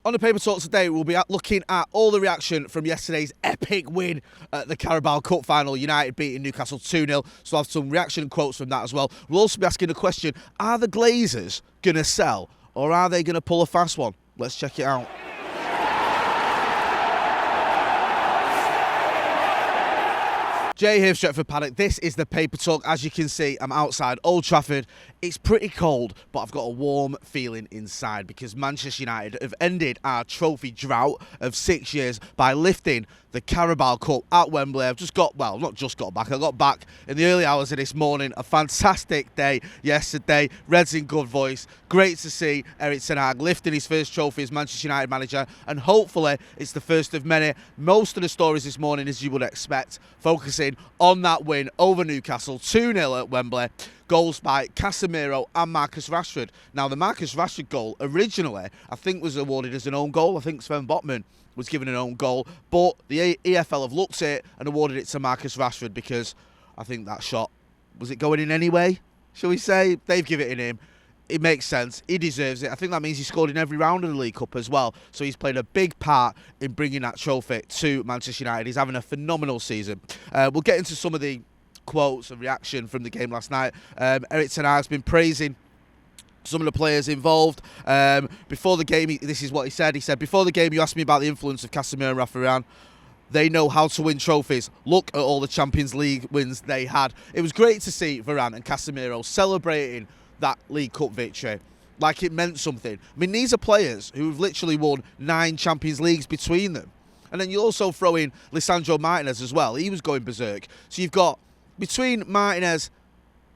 On the Paper Talk today, we'll be looking at all the reaction from yesterday's epic win at the Carabao Cup Final. United beating Newcastle 2-0, so I'll have some reaction and quotes from that as well. We'll also be asking the question, are the Glazers going to sell, or are they going to pull a fast one? Let's check it out. Jay here, Stretford, Paddock. This is the Paper Talk. As you can see, I'm outside Old Trafford. It's pretty cold, but I've got a warm feeling inside because Manchester United have ended our trophy drought of 6 years by lifting the Carabao Cup at Wembley. I've just got, well, not just got back, I got back in the early hours of this morning. A fantastic day yesterday. Red's in good voice. Great to see Erik ten Hag lifting his first trophy as Manchester United manager, and hopefully it's the first of many. Most of the stories this morning, as you would expect, focusing on that win over Newcastle 2-0 at Wembley. Goals by Casemiro and Marcus Rashford. Now, the Marcus Rashford goal originally, I think, was awarded as an own goal. I think Sven Botman was given an own goal, but the EFL have looked at it and awarded it to Marcus Rashford because I think that shot, was it going in anyway, shall we say? They've given it in him. It makes sense. He deserves it. I think that means he scored in every round of the League Cup as well. So he's played a big part in bringing that trophy to Manchester United. He's having a phenomenal season. We'll get into some of the quotes and reaction from the game last night. Erik ten Hag's been praising some of the players involved. Before the game, this is what he said. He said, before the game, you asked me about the influence of Casemiro and Rashford. They know how to win trophies. Look at all the Champions League wins they had. It was great to see Varane and Casemiro celebrating that League Cup victory like it meant something. I mean, these are players who've literally won 9 Champions Leagues between them. And then you also throw in Lisandro Martinez as well. He was going berserk. So you've got, between Martinez,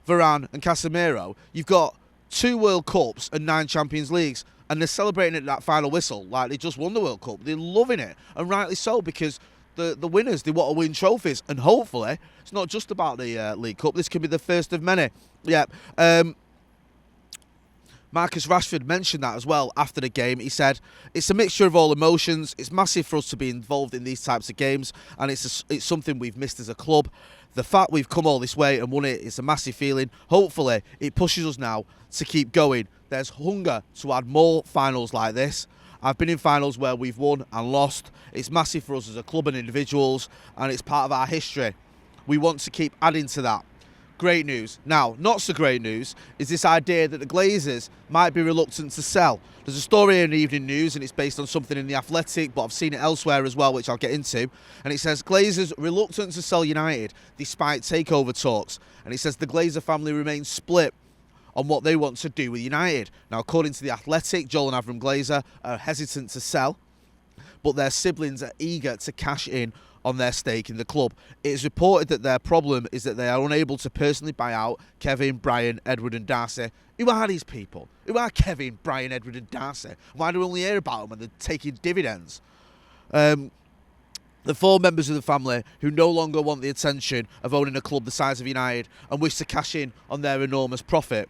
Varane and Casemiro, you've got 2 World Cups and 9 Champions Leagues, and they're celebrating at that final whistle like they just won the World Cup. They're loving it, and rightly so, because the winners, they want to win trophies, and hopefully it's not just about the League Cup. This can be the first of many. Yeah. Marcus Rashford mentioned that as well after the game. He said, it's a mixture of all emotions. It's massive for us to be involved in these types of games, and it's something we've missed as a club. The fact we've come all this way and won it is a massive feeling. Hopefully, it pushes us now to keep going. There's hunger to add more finals like this. I've been in finals where we've won and lost. It's massive for us as a club and individuals, and it's part of our history. We want to keep adding to that. Great news. Now, not so great news is this idea that the Glazers might be reluctant to sell. There's a story in the Evening News, and it's based on something in The Athletic, but I've seen it elsewhere as well, which I'll get into. And it says, Glazers reluctant to sell United despite takeover talks. And it says the Glazer family remains split on what they want to do with United. Now, according to The Athletic, Joel and Avram Glazer are hesitant to sell, but their siblings are eager to cash in on their stake in the club. It is reported that their problem is that they are unable to personally buy out Kevin, Brian, Edward and Darcy. Who are these people? Who are Kevin, Brian, Edward and Darcy? Why do we only hear about them when they're taking dividends? The 4 members of the family who no longer want the attention of owning a club the size of United and wish to cash in on their enormous profit.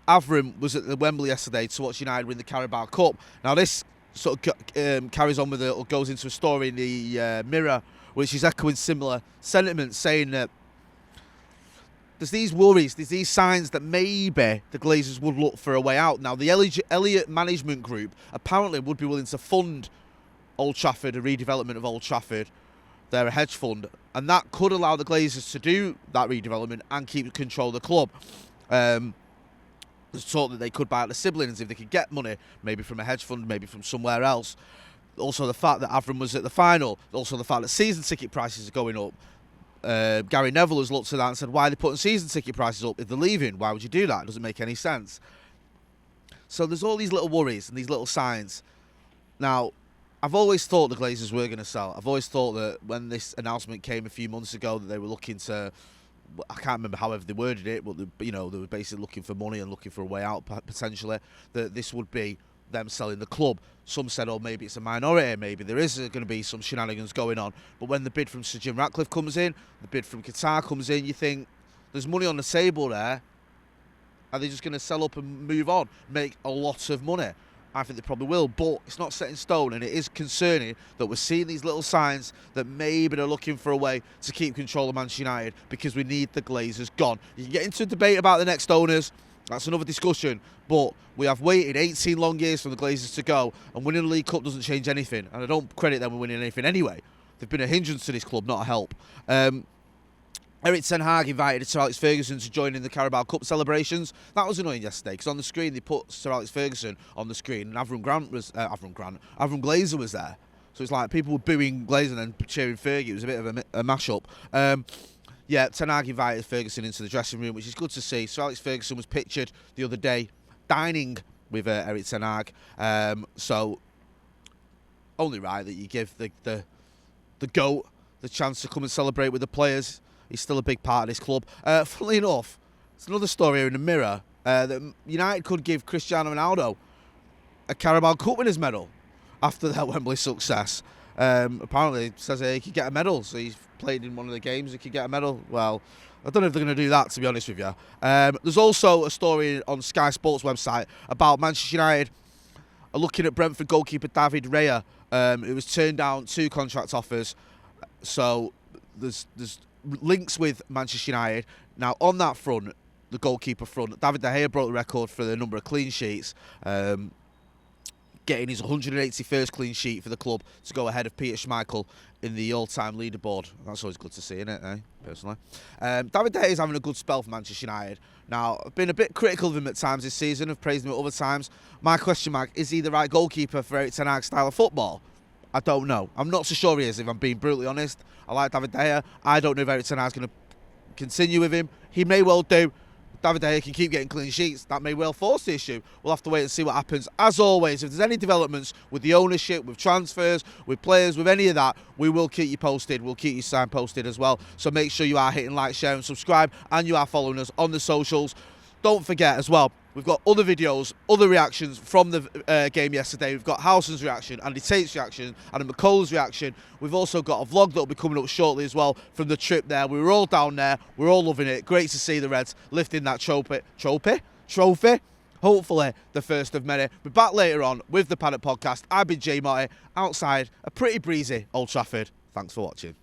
Avram was at the Wembley yesterday to watch United win the Carabao Cup. Now this sort of carries on with it, or goes into a story in the Mirror, which is echoing similar sentiments, saying that there's these worries, there's these signs that maybe the Glazers would look for a way out. Now, the Elliott Management Group apparently would be willing to fund Old Trafford, a redevelopment of Old Trafford. They're a hedge fund, and that could allow the Glazers to do that redevelopment and keep control of the club. There's talk that they could buy out the siblings if they could get money, maybe from a hedge fund, maybe from somewhere else. Also the fact that Avram was at the final, also the fact that season ticket prices are going up. Gary Neville has looked at that and said, why are they putting season ticket prices up if they're leaving? Why would you do that? It doesn't make any sense. So there's all these little worries and these little signs. Now, I've always thought the Glazers were going to sell. I've always thought that when this announcement came a few months ago that they were looking to, I can't remember however they worded it, but they were basically looking for money and looking for a way out potentially, that this would be them selling the club. Some said, oh, maybe it's a minority, maybe there is going to be some shenanigans going on. But when the bid from Sir Jim Ratcliffe comes in, the bid from Qatar comes in, you think there's money on the table there. Are they just going to sell up and move on, make a lot of money? I think they probably will, but it's not set in stone, and it is concerning that we're seeing these little signs that maybe they're looking for a way to keep control of Manchester United, because we need the Glazers gone. You can get into a debate about the next owners. That's another discussion, but we have waited 18 long years for the Glazers to go, and winning the League Cup doesn't change anything, and I don't credit them with winning anything anyway. They've been a hindrance to this club, not a help. Eric Ten Hag invited Sir Alex Ferguson to join in the Carabao Cup celebrations. That was annoying yesterday, because on the screen they put Sir Alex Ferguson on the screen, and Avram Glazer was there. So it's like people were booing Glazer and then cheering Fergie. It was a bit of a mash-up. Yeah, Ten Hag invited Ferguson into the dressing room, which is good to see. Sir Alex Ferguson was pictured the other day dining with Eric Ten Hag. So only right that you give the GOAT the chance to come and celebrate with the players. He's still a big part of this club. Funnily enough, it's another story here in the Mirror that United could give Cristiano Ronaldo a Carabao Cup winners medal after their Wembley success. Apparently, it says he could get a medal, so he's played in one of the games, he could get a medal. Well, I don't know if they're going to do that, to be honest with you. There's also a story on Sky Sports website about Manchester United are looking at Brentford goalkeeper David Raya, who was turned down 2 contract offers. So there's links with Manchester United. Now, on that front, the goalkeeper front, David De Gea broke the record for the number of clean sheets, getting his 181st clean sheet for the club to go ahead of Peter Schmeichel in the all-time leaderboard. That's always good to see, isn't it, personally? David De Gea is having a good spell for Manchester United. Now, I've been a bit critical of him at times this season. I've praised him at other times. My question mark, is he the right goalkeeper for Eric Ten Hag's style of football? I don't know. I'm not so sure he is, if I'm being brutally honest. I like David De Gea. I don't know if Eric Ten Hag's going to continue with him. He may well do. David De Gea can keep getting clean sheets. That may well force the issue. We'll have to wait and see what happens. As always, if there's any developments with the ownership, with transfers, with players, with any of that, we will keep you posted. We'll keep you signposted as well. So make sure you are hitting like, share and subscribe, and you are following us on the socials. Don't forget as well, we've got other videos, other reactions from the game yesterday. We've got Howson's reaction, Andy Tate's reaction, Adam McCull's reaction. We've also got a vlog that will be coming up shortly as well from the trip there. We were all down there. We're all loving it. Great to see the Reds lifting that trophy. Hopefully the first of many. We're back later on with the Paddock podcast. I've been Jay Marty outside a pretty breezy Old Trafford. Thanks for watching.